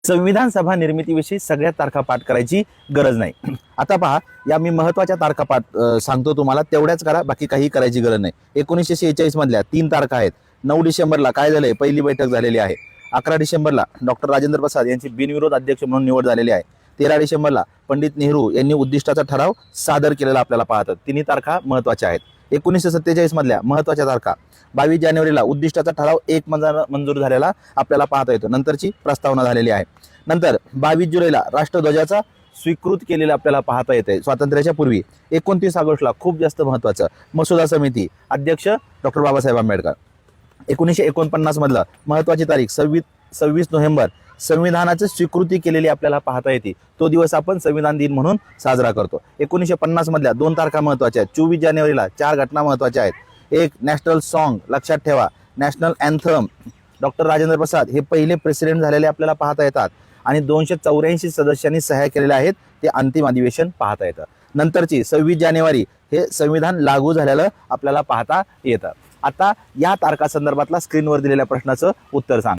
संविधान सभा निर्मितीविषयी सगळ्या तारखा पाठ करायची गरज नाही। आता पहा, या मी महत्त्वाच्या तारखा पाठ सांगतो तुम्हाला, तेवढ्याच करा, बाकी काही करायची गरज नाही। 1946 मधल्या 3 तारखा आहेत। 9 डिसेंबरला काय झालंय, पहिली बैठक झालेली आहे। 11 डिसेंबरला डॉक्टर राजेंद्र प्रसाद यांची बिनविरोध अध्यक्ष म्हणून निवड झालेली आहे। 13 डिसेंबरला पंडित नेहरू यांनी उद्दिष्टाचा ठराव सादर केलेला आपल्याला पाहतात। तिन्ही तारखा महत्त्वाच्या आहेत। 1947 मधल्या महत्त्वाच्या तारखा, 22 जानेवारीला उद्दिष्टाचा ठराव मंजूर झालेला आपल्याला पाहता येतो, नंतरची प्रस्तावना झालेली आहे। नंतर 22 जुलैला राष्ट्रध्वजाचा स्वीकृत केलेला आपल्याला पाहता येते स्वातंत्र्याच्या पूर्वी। 29 ऑगस्टला खूप जास्त महत्त्वाचं मसुदा समिती, अध्यक्ष डॉक्टर बाबासाहेब आंबेडकर। 1949 मधलं महत्त्वाची तारीख 26 नोव्हेंबर, संविधानाची स्वीकृती केलेली आपल्याला पाहता येते। तो दिवस आपण संविधान दिन म्हणून साजरा करतो। 1950 मधल्या 2 तारखा महत्त्वाच्या आहेत। 24 जानेवारीला 4 घटना महत्त्वाच्या आहेत। एक, नॅशनल सॉन्ग, लक्षात ठेवा, national anthem, doctor Rajendra Prasad हे पहिले प्रेसिडेंट झालेले आपल्याला पाहता येतात आणि 284 सदस्यांनी सह्या केलेल्या आहेत, ते अंतिम अधिवेशन पाहता येतं। नंतरची 26 जानेवारी हे संविधान लागू झालेलं आपल्याला पाहता येतं। आता या तारखा संदर्भातला स्क्रीनवर दिलेल्या प्रश्नाचं उत्तर सांग।